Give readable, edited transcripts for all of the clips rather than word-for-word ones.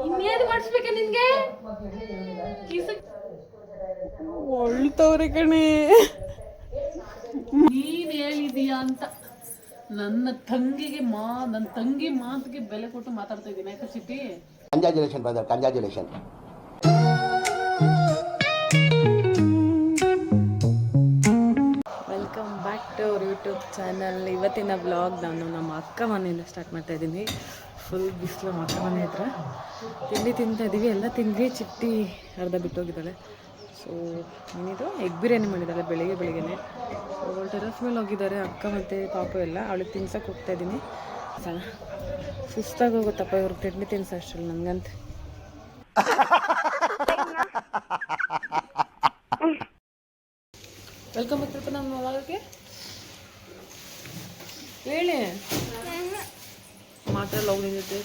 ಇನ್ನೇನು ಮಾಡಿಸ್ಬೇಕ ನಿನ್ಗೆ ಒಳ್ತವ್ರೆ ಕಣೆ ನೀನ್ ಹೇಳಿದೀಯ ಅಂತ ನನ್ನ ತಂಗಿ ಮಾತಿಗೆ ಬೆಲೆ ಕೊಟ್ಟು ಮಾತಾಡ್ತಾ ಇದ್ದೀನಿ ಆಯ್ತಾ Chitti. Congratulation brother, congratulation. Welcome back to our YouTube channel. ಇವತ್ತಿನ ಬ್ಲಾಗ್ ನಾನು ನಮ್ಮ ಅಕ್ಕ ಮನೆಯಿಂದ ಸ್ಟಾರ್ಟ್ ಮಾಡ್ತಾ ಇದ್ದೀನಿ. ಫುಲ್ ಬಿಸಿಲು ನಮ್ಮ ಅಕ್ಕ ಮನೆ ಹತ್ರ. ತಿಂಡಿ ತಿಂತಾ ಇದ್ದೀವಿ, ಎಲ್ಲ ತಿಂದ್ವಿ. ಚಿಟ್ಟಿ ಅರ್ಧ ಬಿಟ್ಟೋಗಿದ್ದಾಳೆ. ಸೊ ಏನಿದು ಎಗ್ ಬಿರಿಯಾನಿ ಮಾಡಿದ್ದಾಳೆ ಬೆಳಿಗ್ಗೆನೆ. ಅವಳು ಟೆರಸ್ ಮೇಲೆ ಹೋಗಿದ್ದಾರೆ ಅಕ್ಕ ಮತ್ತು ಪಾಪು ಎಲ್ಲ. ಅವಳಿಗೆ ತಿನ್ಸಕ್ಕೆ ಹೋಗ್ತಾ ಇದ್ದೀನಿ. ಸುಸ್ತಾಗಿ ಹೋಗುತ್ತಪ್ಪ ಇವ್ರಿಗೆ ತಿಂಡಿ ತಿನ್ಸೋ ಅಷ್ಟರಲ್ಲಿ ನನಗಂತ. ವೆಲ್ಕಮ್ ಬರ್ತಿರ್ಪ ನಮ್ಮ ಒಳಗೆ ಹೇಳಿ ಮಾತ್ರ ಹೋಗಿ ಜೊತೆ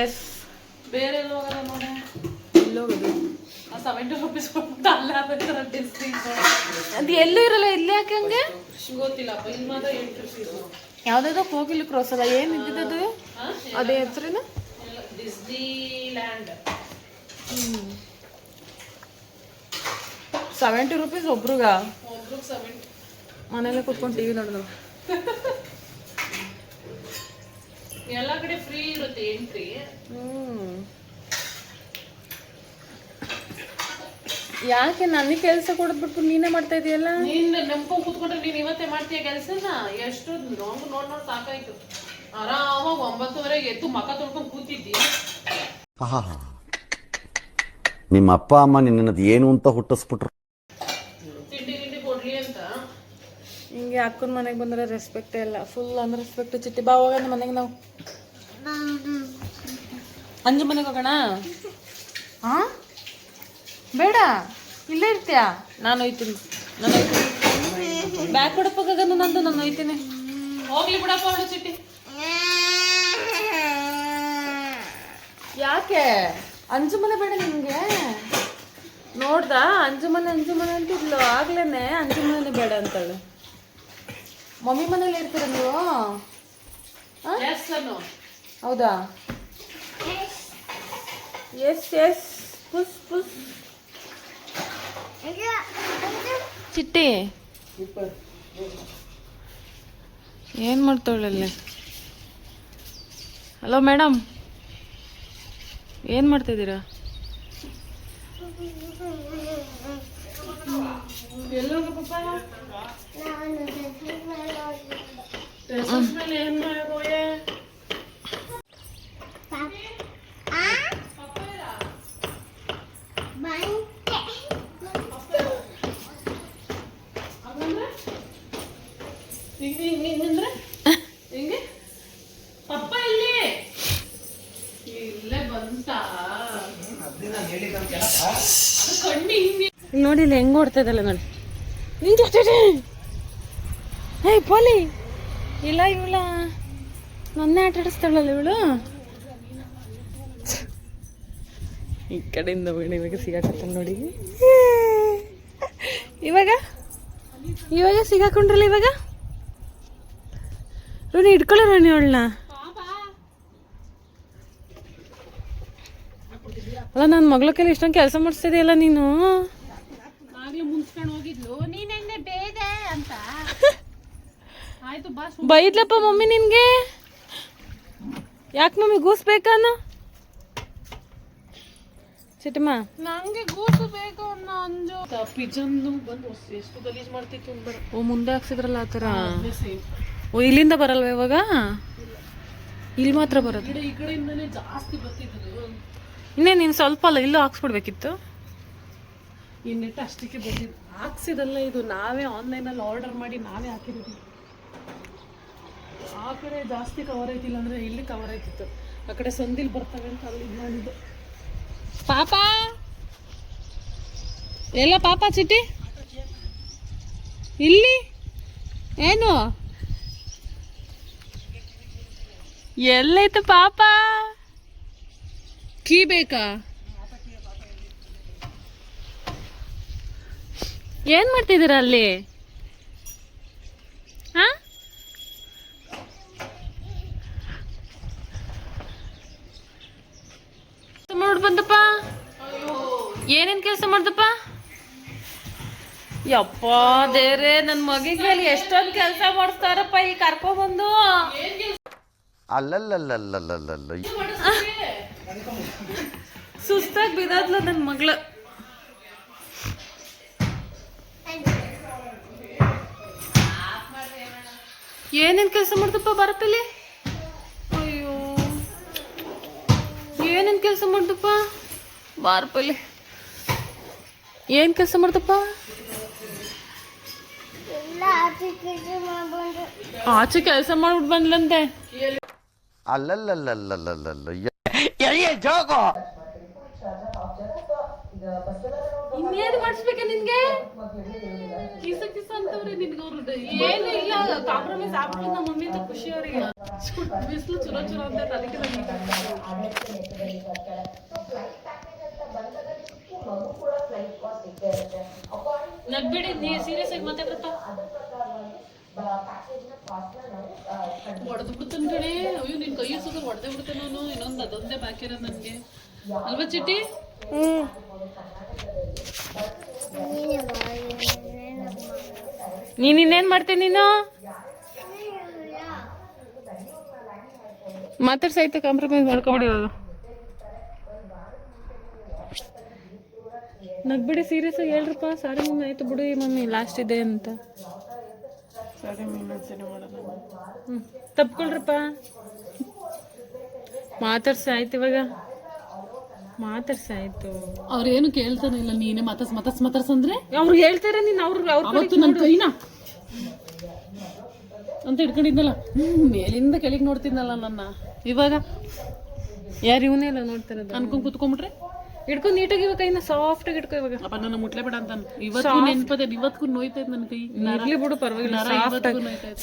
ಎಸ್ ಬೇರೆ ಎಲ್ಲೋಗೋದು ₹70 ಕೊಟ್ಟು ಅಲ್ಲ ಅದು ಎಲ್ಲೂ ಇರಲ್ಲ. ಇಲ್ಲಿ ಯಾಕೆ ಹಂಗೆ ಗೊತ್ತಿಲ್ಲಪ್ಪ. ಇಲ್ಲಿ ಮಾತ್ರ ₹8 ಯಾವುದಾದ್ರು ಹೋಗಿಲ್ಲ ಕ್ರಾಸ್ ಅದ ಏನು ಇದ್ದಿದ್ದು ಅದೇ ಹೆಸರಿನ ಡಿಸ್ನಿಲ್ಯಾಂಡ್. ₹70 ಒಬ್ರಿಗ ಮನೇಲೆ ಕೂತ್ಕೊಂಡು ಟಿವಿ ನೋಡಿದ್ರು. ಎಲ್ಲ ಕಡೆ ಫ್ರೀ ಇರುತ್ತೆ ಎಂಟ್ರಿ. ಯಾಕೆ ನನಗೆ ಕೆಲಸ ಕೊಡ್ಬಿಟ್ಟು ನೀನೇ ಮಾಡ್ತಾ ಇದೀಯಲ್ಲ? ನೀನ್ ನಂಬ್ಕೊಂಡು ಕೂತ್ಕೊಂಡ್ರೆ ನೀನ್ ಇವತ್ತೇ ಮಾಡ್ತೀಯ ಕೆಲಸನ? ಎಷ್ಟು ನೋಡ್ ಸಾಕಾಯ್ತು. ಆರಾಮಾಗಿ 9:30 ಎದ್ದು ಮಕ ತೊಳ್ಕೊಂಡು ಕೂತಿದ್ದಿ. ನಿಮ್ಮ ಅಪ್ಪ ಅಮ್ಮ ನಿನ್ನದು ಏನು ಅಂತ ಹುಟ್ಟಿಸ್ಬಿಟ್ರು. ತಿಂಡಿ ಕೊಡ್ಲಿ ಅಂತ ಹಿಂಗೆ ಅಕ್ಕನ ಮನೆಗೆ ಬಂದರೆ ರೆಸ್ಪೆಕ್ಟೇ ಇಲ್ಲ. Full unrespect. ಚಿಟ್ಟಿ ಬಾ ಹೋಗೋಣ ಮನೆಗೆ. ನಾವು ಅಂಜು ಮನೆಗೆ ಹೋಗೋಣ. ಹಾಂ ಬೇಡ ಇಲ್ಲೇ ಇರ್ತೀಯಾ? ನಾನು ಒಯ್ತೀನಿ. ಬ್ಯಾಗ್ ಕೊಡಪ್ಪಾಗನು ನಂದು. ನಾನು ಒಯ್ತೀನಿ. ಹೋಗ್ಲಿ ಬಿಡಪ್ಪ ಅವಳು ಚಿಟ್ಟಿ. ಯಾಕೆ ಅಂಜು ಮನೆ ಬೇಡ ನಿಮ್ಗೆ? ನೋಡ್ದ ಅಂಜು ಮನೆ ಅಂತಿದ್ಲು. ಆಗ್ಲೇನೆ ಅಂಜು ಮನೆ ಬೇಡ ಅಂತಾಳೆ. ಮಮ್ಮಿ ಮನೇಲಿ ಇರ್ತೀರ ನೀವು? ಹೌದಾ? ಎಸ್ ಪುಸ್ ಚಿಟ್ಟಿ ಏನ್ ಮಾಡ್ತಾವಳಲ್ಲಿ? ಹಲೋ ಮೇಡಮ್, ಏನು ಮಾಡ್ತಾಯಿದ್ದೀರಾ? ಹಿಂಗೆ ಪಪ್ಪ ಇಲ್ಲಿ ಇಲ್ಲೇ ಬಂತ ನೋಡಿ. ಇಲ್ಲಿ ಹೆಂಗ್ ಓಡ್ತಾ ಇದ್ದಲ್ಲ ನೋಡಿ. ಹೇ ಪೋಲಿ ಇಲ್ಲ ಇವಳ ನನ್ನೇ ಆಟ ಆಡಿಸ್ತಾಳಲ್ಲ ಇವಳು. ಈ ಕಡೆಯಿಂದ ಇವಾಗ ಸಿಗಾಕತ್ತ ನೋಡಿ. ಇವಾಗ ಸಿಗಾಕೊಂಡ್ರಲ್ಲ. ಇವಾಗ ರೋನಿ ಇಟ್ಕೊಳ್ಳೋ ರೋನಿ ಅವಳನ್ನ. ಅಲ್ಲ ನನ್ನ ಮಗಳ ಕೈಲಿ ಇಷ್ಟೊಂದು ಕೆಲಸ ಮಾಡಿಸ್ತಿದೆಯಲ್ಲ ನೀನು. ಆಗ್ಲೇ ಮುಂಚ್ಕೊಂಡು ಹೋಗಿದ್ಲು ನೀನೆಂದೆ ಬೇದೆ ಅಂತ. ಆಯ್ತು ಬಾ. ಬೈದ್ಲಪ್ಪ ಮಮ್ಮಿ ನಿನ್ಗೆ. ಯಾಕೆ ಮಮ್ಮಿ ಗೂಸ್ ಬೇಕಾನು? ಚಿಟ್ಟಮ್ಮ ನಂಗೆ ಗೂಸು ಬೇಕು ಅನ್ನೋ ಅಂಜು. ಪಿಜನ್ನು ಬಂದು ಎಷ್ಟು ಗಲೀಜ್ ಮಾಡ್ತಿತ್ತು. ಓ ಮುಂದೆ ಹಾಕ್ಸಿದ್ರಲ್ಲ ಆ ಥರ. ಓ ಇಲ್ಲಿಂದ ಬರಲ್ವ ಇವಾಗ? ಇಲ್ಲಿ ಮಾತ್ರ ಬರೋದು. ಈ ಕಡೆಯಿಂದನೇ ಜಾಸ್ತಿ ಬರ್ತಿದ್ದು. ಇನ್ನೇ ನೀನು ಸ್ವಲ್ಪ ಅಲ್ಲ ಇಲ್ಲೂ ಹಾಕ್ಸ್ಬಿಡ್ಬೇಕಿತ್ತು. ಈ ನೆಟ್ ಅಷ್ಟಕ್ಕೆ ಬಂದಿದ್ದು ಹಾಕ್ಸಿದಲ್ಲ. ಇದು ನಾವೇ ಆನ್ಲೈನಲ್ಲಿ ಆರ್ಡರ್ ಮಾಡಿ ನಾವೇ ಹಾಕಿದ್ದೀವಿ. ಆ ಕಡೆ ಜಾಸ್ತಿ ಕವರ್ ಐತಿಲ್ಲ ಅಂದರೆ ಇಲ್ಲಿ ಕವರ್ ಆಯ್ತಿತ್ತು. ಆ ಕಡೆ ಸಂದಿಲ್ ಬರ್ತವೆ ಅಂತ ಅಲ್ಲಿ ಇದು ಮಾಡಿದ್ದು. ಪಾಪ ಎಲ್ಲ ಪಾಪ ಚಿಟ್ಟಿ ಇಲ್ಲಿ ಏನು ಎಲ್ಲೈತೆ ಪಾಪ? ಕೀ ಬೇಕಾ? ಏನ್ ಮಾಡ್ತಿದ್ದೀರ ಅಲ್ಲಿ? ಹಾ ಏನೇನ್ ಕೆಲಸ ಮಾಡ್ದಪ್ಪ? ಯಪ್ಪ ದೇವ್ರೆ, ನನ್ ಮಗಿಗೆ ಅಲ್ಲಿ ಎಷ್ಟೊಂದು ಕೆಲಸ ಮಾಡಿಸ್ತಾರಪ್ಪ ಇಲ್ಲಿ ಕರ್ಕೊಬಂದು. ಅಲ್ಲಲ್ಲಲ್ಲಲ್ಲಲ್ಲಲ್ಲ ಸುಸ್ತಾಗಿ ಬಿದ್ದದ್ಲ ನನ್ನ ಮಗಳು. ಏನೇನ್ ಕೆಲಸ ಮಾಡ್ದಪ್ಪ ಬರಪ್ಪಲ್ಲಿ? ಅಯ್ಯೋ ಏನೇನ್ ಕೆಲಸ ಮಾಡ್ದಪ್ಪ ಬಾರಪ್ಪಲ್ಲಿ? ಏನ್ ಕೆಲಸ ಮಾಡ್ದಪ್ಪ? ಆಚೆ ಕೆಲಸ ಮಾಡ್ಬಿಟ್ಟು ಬಂದ್ಲಂತೆ. ಅಲ್ಲಲ್ಲಲ್ಲಲ್ಲಲ್ಲಲ್ಲ ಇನ್ನೇನು ಮಾಡಿಸ್ಬೇಕ ನಿನ್ಗೆ? ಕಿಸ ಕಿಸ ಅಂತವ್ರೆ ನಿನ್ಗೆ ಅವ್ರದ್ದು ಏನು ಇಲ್ಲ. ಕಾಂಪ್ರಮೈಸ್ ಆಗ್ಬಿಟ್ಟು ನಮ್ಮ ಮಮ್ಮಿ ಅಂತ ಖುಷಿ ಅವರಿಗೆ. ಬಿಸಿಲು ಚುರ ಚುರ ಅಂತ ಅದಕ್ಕೆ ನಗ್ಬೇಡಿ, ನೀ ಸೀರಿಯಸ್ ಆಗಿ ಮಾತಾಡ್ರಪ್ಪ. ಹೊಡೆದು ಬಿಡ್ತಾನೆ ಕಣೆ. ಅಯ್ಯೋ ನಿನ್ ಕೈ ಸುತ್ತ ಹೊಡೆದೇ ಬಿಡ್ತಾನೆ ನಾನು. ಇನ್ನೊಂದು ಅದೊಂದೇ ಬಾಕಿ ಇರೋದು ನನಗೆ ಅಲ್ವಾ ಚಿಟ್ಟಿ? ನೀನ್ ಇನ್ನೇನ್ ಮಾಡ್ತೀನಿ ನೀನು? ಮಾತಾಡ್ಸಾಯ್ತು, ಕಾಂಪ್ರಮೈಸ್ ಮಾಡ್ಕೊಬಿಡಿ. ನಗ್ಬಿಡಿ, ಸೀರಿಯಸ್ ಆಗಿ ಹೇಳ್ರಪ್ಪ. ಸಾರಿ ಮಮ್ಮಿ, ಆಯ್ತು ಬಿಡು ಮಮ್ಮಿ, ಲಾಸ್ಟ್ ಇದೆ ಅಂತ. ಸಾರಿ ಮಮ್ಮಿ, ತಪ್ಕೊಳ್ರಪ್ಪ. ಮಾತಾಡ್ಸಿ ಆಯ್ತು, ಇವಾಗ ಮಾತಾಡ್ಸಿ ಆಯ್ತು. ಅವ್ರೇನು ಕೇಳ್ತಾನೆ ಇಲ್ಲ, ನೀನೇ ಮಾತಾಡ್ಸ್ ಅಂದ್ರೆ ಅವ್ರು ಹೇಳ್ತಾರೆ. ನೀನು ಅವತ್ತು ನನ್ನ ಕೈನ ಅಂತ ಹಿಡ್ಕೊಂಡಿದ್ನಲ್ಲ, ಮೇಲಿಂದ ಕೆಳಗೆ ನೋಡ್ತಿದ್ನಲ್ಲ ನನ್ನ. ಇವಾಗ ಯಾರು ಇವನೇ ಇಲ್ಲ ನೋಡ್ತಿರೋದು ಅನ್ಕೊಂಡ್ ಕುತ್ಕೊಂಡ್ಬಿಟ್ರೆ ಹಿಡ್ಕೊಂಡು ನೀಟಾಗಿ ಇವಾಗ ಕೈನ ಸಾಫ್ಟ್ ಆಗಿ ಹಿಡ್ಕೊ. ಇವಾಗ ಅಪ್ಪ ನನ್ನ ಮುಟ್ಲೆ ಬೇಡ ಅಂತ ಇವತ್ತು ನೆನ್ಪದೆ, ಇವತ್ತಿಗೂ ನೋಯ್ತೈತೆ ನನ್ನ ಕೈ. ಇರ್ಲಿ ಬಿಡು, ಪರವಾಗಿಲ್ಲ.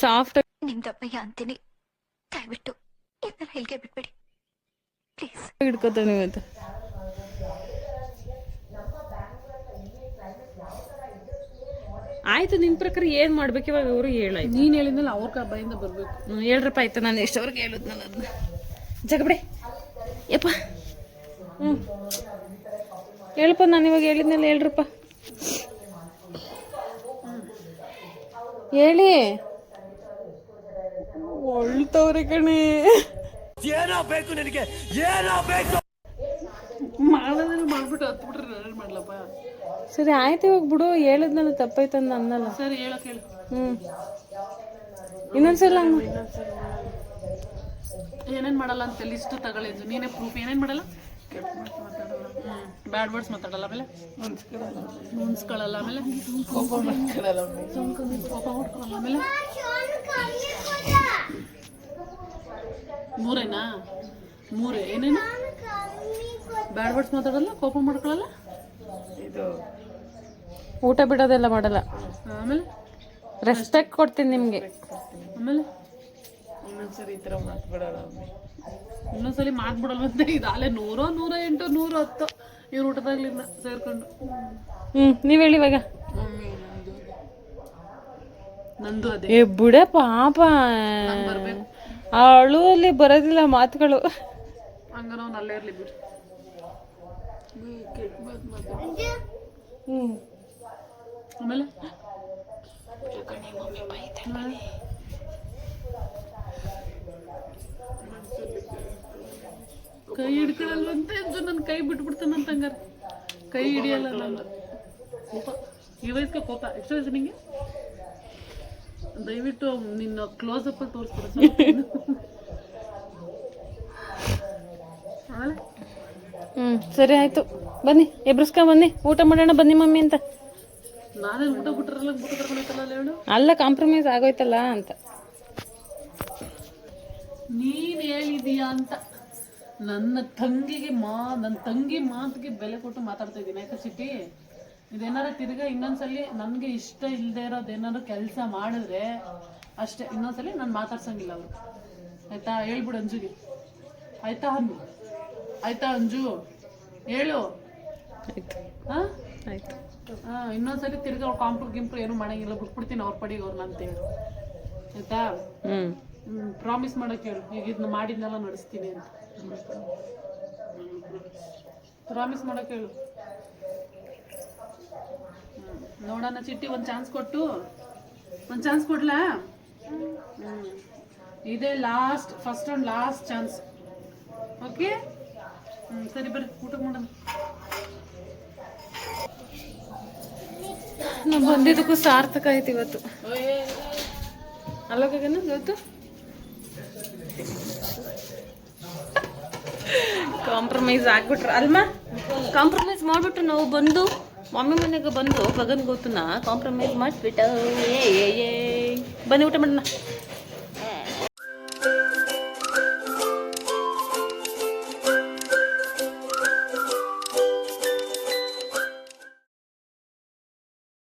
ಸಾಫ್ಟ್ ನಿಮ್ದಪ್ಪಯ್ಯ ಅಂತೀನಿ, ದಯವಿಟ್ಟು ಇದನ್ನ ಹೇಳಿಕೆ ಬಿಟ್ಬಿಡಿ ಪ್ಲೀಸ್. ಹಿಡ್ಕೋತಾನೆ ಇವತ್ತು. ಆಯ್ತು, ನಿನ್ ಪ್ರಕಾರ ಏನ್ ಮಾಡ್ಬೇಕು ಇವಾಗ? ಅವರು ಹೇಳಾಯ್ತು, ನೀನ್ ಹೇಳಿದ್ಮೇಲೆ ಅವ್ರ ಬಾಯಿಂದ ಬರ್ಬೇಕು. ಹೇಳ್ರಪ್ಪ. ಆಯ್ತು, ನಾನು ಎಷ್ಟವ್ರಿಗೆ ಹೇಳುದು ನಾನು ಅದನ್ನ. ಜಗಬಿಡೆ ಯಪ್ಪ. ಹೇಳಪ್ಪ, ನಾನು ಇವಾಗ ಹೇಳಿದ್ನೆಲ್ಲ ಹೇಳ್ರಪ್ಪ. ಹೇಳಿ. ಒಳ್ತವ್ರೆ ಕಣೆ. ಏನೋ ಬೇಕು ನಿನಗೆ, ಏನೋ ಬೇಕು ಮಾಡೋದ್ರಲ್ಲಿ ಮಾಡ್ಬಿಟ್ಟು ಹತ್ಬಿಟ್ರೆ ನಾನು ಮಾಡ್ಲಪ್ಪ. ಸರಿ ಆಯ್ತು, ಇವಾಗ ಬಿಡು. ಹೇಳಿದ್ನಲ್ಲ, ತಪ್ಪಾಯ್ತಂದ ಅನ್ನಲ್ಲ. ಸರಿ ಹೇಳಕ್ ಹೇಳು. ಇನ್ನೊಂದ್ಸಲ ಏನೇನ್ ಮಾಡಲ್ಲ ಅಂತ ಲಿಸ್ಟ್ ತಗೊಳಿದ್ದು ನೀನೇ ಪ್ರೂಫ್. ಏನೇನ್ ಮಾಡಲ್ಲ? ಬ್ಯಾಡ್ ವರ್ಡ್ಸ್ ಮಾತಾಡಲ್ಲ, ಆಮೇಲೆ ಮುನ್ಸ್ಕೊಳ್ಳಲ್ಲ, ಆಮೇಲೆ ಕೋಪ ಮಾಡ್ಕೊಳ್ಳಲ್ಲ, ಆಮೇಲೆ ಮೂರೇ ಏನೇನು? ಬ್ಯಾಡ್ ವರ್ಡ್ಸ್ ಮಾತಾಡಲ್ಲ, ಕೋಪ ಮಾಡ್ಕೊಳ್ಳಲ್ಲ, ಇದು ಊಟ ಬಿಡೋದೆಲ್ಲ ಮಾಡಲ್ಲ, ಆಮೇಲೆ ರೆಸ್ಪೆಕ್ಟ್ ಕೊಡ್ತೀನಿ ನಿಮಗೆ, ಆಮೇಲೆ ಇನ್ನೊಂದ್ಸರಿ ಈ ಥರ ಮಾತ್ಬಿಡಲ್ಲ, ಇನ್ನೊಂದ್ಸಲಿ ಮಾತ್ಬಿಡಲ್ವಂತೆ. ಇದಾಲೆ 100, 108, 110 ಇವ್ರು ಊಟದಾಗ್ಲಿಂದ ಸೇರ್ಕೊಂಡು. ನೀವ್ ಹೇಳಿ ಇವಾಗ. ನಂದು ಅದೇ. ಏ ಬಿಡ ಪಾಪ, ಅಳುವಲ್ಲಿ ಬರೋದಿಲ್ಲ ಮಾತುಗಳು. ಹಂಗ ನಾವು ಅಲ್ಲೇ ಇರ್ಲಿ ಬಿಡು. ಆಮೇಲೆ ಕೈ ಹಿಡ್ಕೊಳಲ್ವಂತೆ. ನನ್ನ ಕೈ ಬಿಟ್ಬಿಡ್ತಾನಂತ. ಹಂಗಾರ ಕೈ ಹಿಡಿಯಲ್ಲ ನಾನು. ಕೋಪ ಈ ವಯಸ್ಸಿಗೆ ಕೋಪ. ಎಷ್ಟು ವಯಸ್ಸು ನಿಂಗೆ? ದಯವಿಟ್ಟು ನಿನ್ನ ಕ್ಲೋಸ್ ಅಪ್ ಅಲ್ಲಿ ತೋರಿಸ್ಬಿಡ. ಸರಿ ಆಯ್ತು, ಬನ್ನಿ ಎಬ್ರಿಸ್ಕೊಂಡ್ ಬನ್ನಿ, ಊಟ ಮಾಡೋಣ ಬನ್ನಿ ಮಮ್ಮಿ ಅಂತ. ನಾನೇ ಊಟ ಬಿಟ್ರಲ್ಲ, ಊಟ ಕರ್ಕೊಂಡೈತಲ್ಲ ಹೇಳು. ಅಲ್ಲ, ಕಾಂಪ್ರಮೈಸ್ ಆಗೋಯ್ತಲ್ಲ ಅಂತ ನೀನ್ ಹೇಳಿದೀಯಾ ಅಂತ. ನನ್ನ ತಂಗಿ ಮಾತಿಗೆ ಬೆಲೆ ಕೊಟ್ಟು ಮಾತಾಡ್ತಾ ಇದ್ದೀನಿ, ಆಯ್ತಾ ಚಿಟ್ಟಿ? ಇದೇನಾರ ತಿರ್ಗಾ ಇನ್ನೊಂದ್ಸಲಿ ನನಗೆ ಇಷ್ಟ ಇಲ್ಲದೆ ಇರೋದೇನಾದ್ರು ಕೆಲಸ ಮಾಡಿದ್ರೆ ಅಷ್ಟೇ, ಇನ್ನೊಂದ್ಸಲಿ ನಾನು ಮಾತಾಡ್ಸಂಗಿಲ್ಲ ಅವರು, ಆಯ್ತಾ? ಹೇಳ್ಬಿಡು ಅಂಜುಗೆ, ಆಯ್ತಾ? ಆಯ್ತಾ ಅಂಜು, ಹೇಳು. ಹಾಂ ಆಯ್ತು. ಇನ್ನೊಂದ್ಸಲಿ ತಿರ್ಗಿ ಅವ್ರು ಕಾಂಪ್ರು ಏನು ಮಾಡಂಗಿಲ್ಲ, ಬಿಟ್ಬಿಡ್ತೀನಿ ಅವ್ರ ಪಡಿಗೆ ಅವ್ರನ್ನ ಅಂತೇಳಿ, ಆಯ್ತಾ? ಪ್ರಾಮಿಸ್ ಮಾಡಕ್ಕೆ ಹೇಳು, ಈಗ ಇದನ್ನ ಮಾಡಿದ್ನೆಲ್ಲ ನಡೆಸ್ತೀನಿ ಅಂತ ಪ್ರಾಮಿಸ್ ಮಾಡಕ್ಕೆ ಹೇಳು. ನೋಡೋಣ ಚಿಟ್ಟಿ, ಒಂದು ಚಾನ್ಸ್ ಕೊಟ್ಟು ಒಂದು ಚಾನ್ಸ್ ಕೊಡ್ಲಾ? ಇದೇ last, first and last chance. Okay, ಸರಿ ಬರ್ರಿ ಊಟ ಮಾಡೋಣ. ನಾವು ಬಂದಿದ್ದಕ್ಕೂ ಸಾರ್ಥಕ ಆಯ್ತು ಇವತ್ತು. ಅಲ್ಲೋಗೇನ ಇವತ್ತು ಕಾಂಪ್ರಮೈಸ್ ಆಗ್ಬಿಟ್ರ ಅಲ್ಮಾ? ಕಾಂಪ್ರಮೈಸ್ ಮಾಡಿಬಿಟ್ರು ನಾವು ಬಂದು ಮಮ್ಮಿ ಮನೆಗೆ ಬಂದು ಗಗನ್ ಗೊತ್ತುನಾ ಕಾಂಪ್ರಮೈಸ್ ಮಾಡಿಬಿಟ್ಟ. ಬನ್ನಿ ಊಟ ಮಾಡೋಣ.